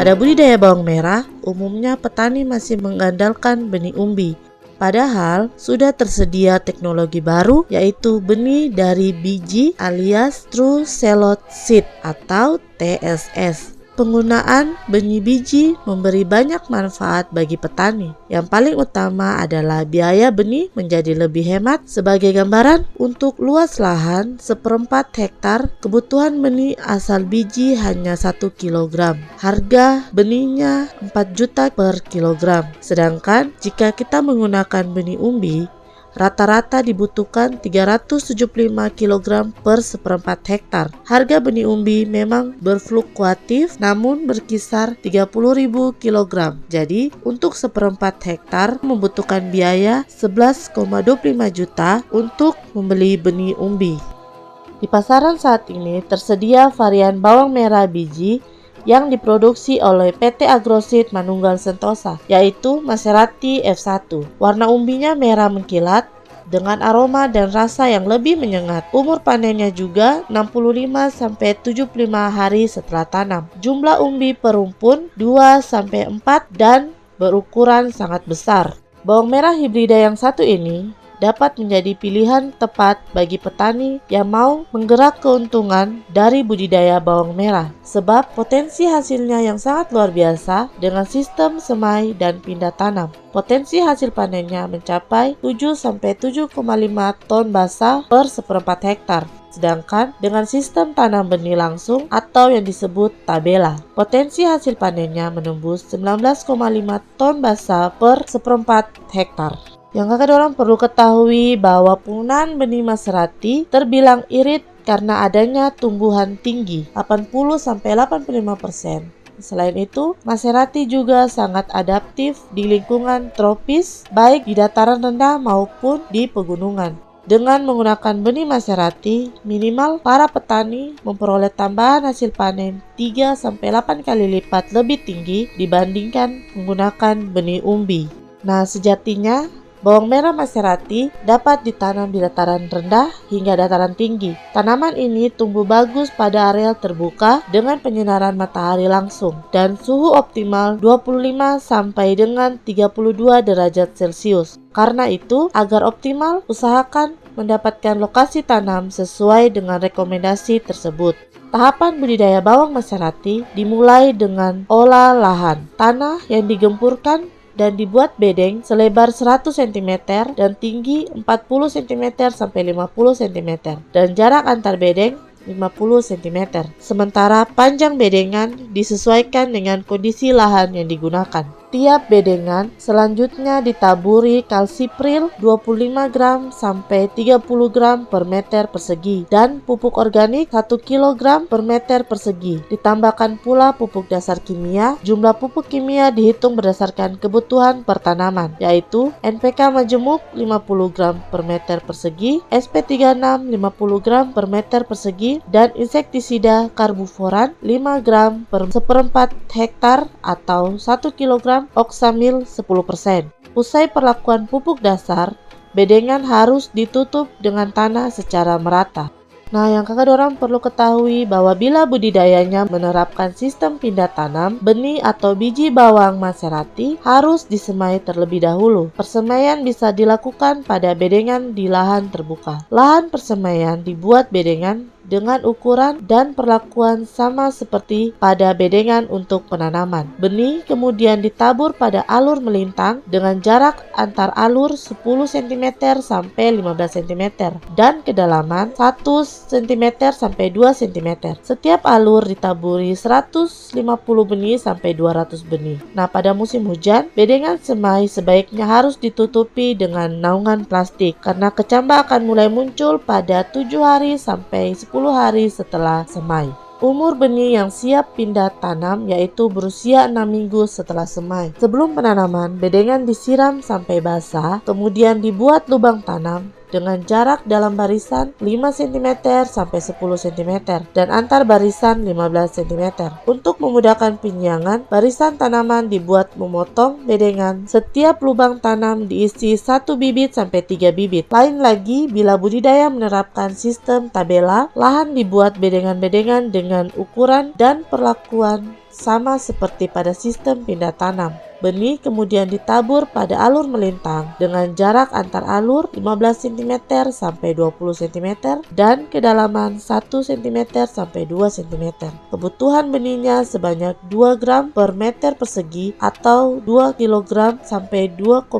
Pada budidaya bawang merah, umumnya petani masih mengandalkan benih umbi. Padahal sudah tersedia teknologi baru, yaitu benih dari biji alias True Salad Seed atau TSS. Penggunaan benih biji memberi banyak manfaat bagi petani. Yang paling utama adalah biaya benih menjadi lebih hemat. Sebagai gambaran, untuk luas lahan 1/4 hektar, kebutuhan benih asal biji hanya 1 kg. Harga benihnya 4 juta per kilogram. Sedangkan jika kita menggunakan benih umbi, rata-rata dibutuhkan 375 kg per 1/4 hektar. Harga benih umbi memang berfluktuatif namun berkisar 30.000 kg. Jadi untuk 1/4 hektar membutuhkan biaya 11,25 juta untuk membeli benih umbi. Di pasaran saat ini tersedia varian bawang merah biji yang diproduksi oleh PT Agroseed Manunggal Sentosa, yaitu Maserati F1. Warna umbinya merah mengkilat dengan aroma dan rasa yang lebih menyengat. Umur panennya juga 65-75 hari setelah tanam. Jumlah umbi per rumpun 2-4 dan berukuran sangat besar. Bawang merah hibrida yang satu ini dapat menjadi pilihan tepat bagi petani yang mau menggerak keuntungan dari budidaya bawang merah, sebab potensi hasilnya yang sangat luar biasa dengan sistem semai dan pindah tanam. Potensi hasil panennya mencapai 7-7,5 ton basah per 1/4 hektar. Sedangkan dengan sistem tanam benih langsung atau yang disebut tabela, potensi hasil panennya menembus 19,5 ton basah per 1/4 hektar. Yang kakak dorang perlu ketahui bahwa penggunaan benih Maserati terbilang irit karena adanya tumbuhan tinggi 80-85%. Selain itu, Maserati juga sangat adaptif di lingkungan tropis, baik di dataran rendah maupun di pegunungan. Dengan menggunakan benih Maserati, minimal para petani memperoleh tambahan hasil panen 3-8 kali lipat lebih tinggi dibandingkan menggunakan benih umbi. Nah, sejatinya bawang merah Maserati dapat ditanam di dataran rendah hingga dataran tinggi. Tanaman ini tumbuh bagus pada areal terbuka dengan penyinaran matahari langsung dan suhu optimal 25 sampai dengan 32 derajat Celcius. Karena itu, agar optimal, usahakan mendapatkan lokasi tanam sesuai dengan rekomendasi tersebut. Tahapan budidaya bawang Maserati dimulai dengan olah lahan. Tanah yang digempurkan dan dibuat bedeng selebar 100 cm dan tinggi 40 cm sampai 50 cm dan jarak antar bedeng 50 cm. Sementara panjang bedengan disesuaikan dengan kondisi lahan yang digunakan. Tiap bedengan selanjutnya ditaburi kalsipril 25 gram sampai 30 gram per meter persegi dan pupuk organik 1 kg per meter persegi. Ditambahkan pula pupuk dasar kimia. Jumlah pupuk kimia dihitung berdasarkan kebutuhan per tanaman, yaitu NPK majemuk 50 gram per meter persegi, SP36 50 gram per meter persegi, dan insektisida karbofuran 5 gram per 1/4 hektar atau 1 kg oksamil 10%. Usai perlakuan pupuk dasar, bedengan harus ditutup dengan tanah secara merata. Nah, yang kakak dorang perlu ketahui bahwa bila budidayanya menerapkan sistem pindah tanam, benih atau biji bawang Maserati harus disemai terlebih dahulu. Persemaian bisa dilakukan pada bedengan di lahan terbuka. Lahan persemaian dibuat bedengan dengan ukuran dan perlakuan sama seperti pada bedengan untuk penanaman. Benih kemudian ditabur pada alur melintang dengan jarak antar alur 10 cm sampai 15 cm dan kedalaman 1 cm sampai 2 cm. Setiap alur ditaburi 150 benih sampai 200 benih. Nah, pada musim hujan, bedengan semai sebaiknya harus ditutupi dengan naungan plastik karena kecambah akan mulai muncul pada 7 hari sampai 10 hari setelah semai. Umur benih yang siap pindah tanam yaitu berusia 6 minggu setelah semai. Sebelum penanaman, bedengan disiram sampai basah, kemudian dibuat lubang tanam dengan jarak dalam barisan 5 cm sampai 10 cm dan antar barisan 15 cm. Untuk memudahkan penyiangan, barisan tanaman dibuat memotong bedengan. Setiap lubang tanam diisi 1 bibit sampai 3 bibit. Lain lagi bila budidaya menerapkan sistem tabela, lahan dibuat bedengan-bedengan dengan ukuran dan perlakuan sama seperti pada sistem pindah tanam. Benih kemudian ditabur pada alur melintang dengan jarak antar alur 15 cm sampai 20 cm dan kedalaman 1 cm sampai 2 cm. Kebutuhan benihnya sebanyak 2 gram per meter persegi atau 2 kg sampai 2,5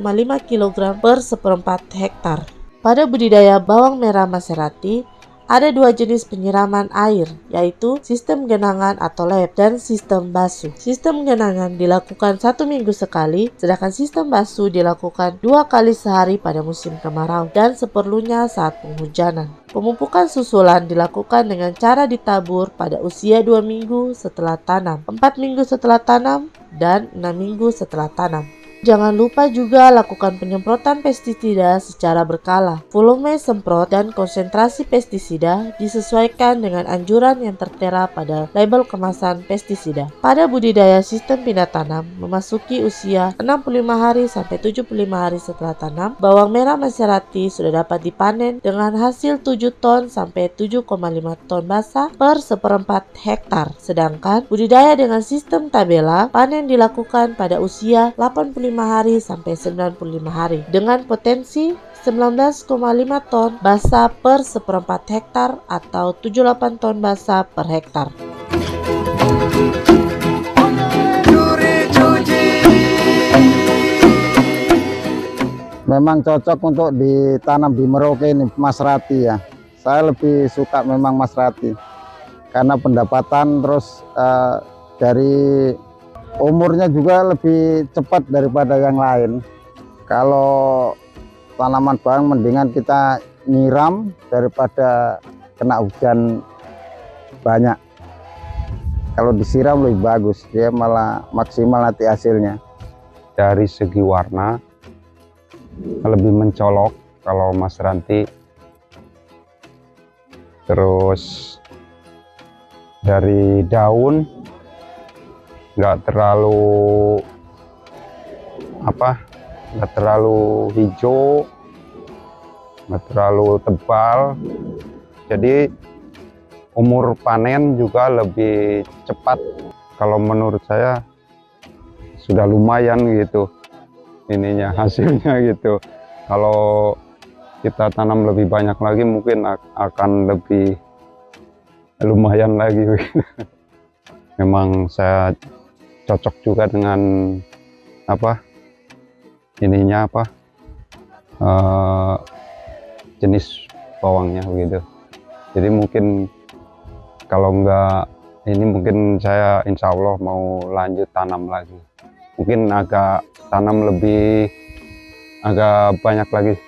kg per seperempat hektar. Pada budidaya bawang merah Maserati, ada 2 jenis penyiraman air, yaitu sistem genangan atau leb dan sistem basuh. Sistem genangan dilakukan 1 minggu sekali, sedangkan sistem basuh dilakukan 2 kali sehari pada musim kemarau dan seperlunya saat penghujanan. Pemupukan susulan dilakukan dengan cara ditabur pada usia 2 minggu setelah tanam, 4 minggu setelah tanam, dan 6 minggu setelah tanam. Jangan lupa juga lakukan penyemprotan pestisida secara berkala. Volume semprot dan konsentrasi pestisida disesuaikan dengan anjuran yang tertera pada label kemasan pestisida. Pada budidaya sistem pindah tanam memasuki usia 65 hari sampai 75 hari setelah tanam, bawang merah Maserati sudah dapat dipanen dengan hasil 7 ton sampai 7,5 ton basah per seperempat hektar. Sedangkan budidaya dengan sistem tabela, panen dilakukan pada usia 85 hari sampai 95 hari dengan potensi 19,5 ton basah per seperempat hektar atau 78 ton basah per hektar. Memang cocok untuk ditanam di Merauke ini Maserati ya. Saya lebih suka memang Maserati karena pendapatan terus dari umurnya juga lebih cepat daripada yang lain. Kalau tanaman bawang mendingan kita nyiram daripada kena hujan banyak. Kalau disiram lebih bagus, dia malah maksimal nanti hasilnya. Dari segi warna lebih mencolok kalau Maserati. Terus dari daun nggak terlalu hijau, nggak terlalu tebal, jadi umur panen juga lebih cepat. Kalau menurut saya sudah lumayan gitu ininya, hasilnya gitu. Kalau kita tanam lebih banyak lagi mungkin akan lebih lumayan lagi. Memang saya cocok juga dengan jenis bawangnya begitu. Jadi mungkin kalau enggak ini, mungkin saya insya Allah mau lanjut tanam lagi, mungkin agak banyak lagi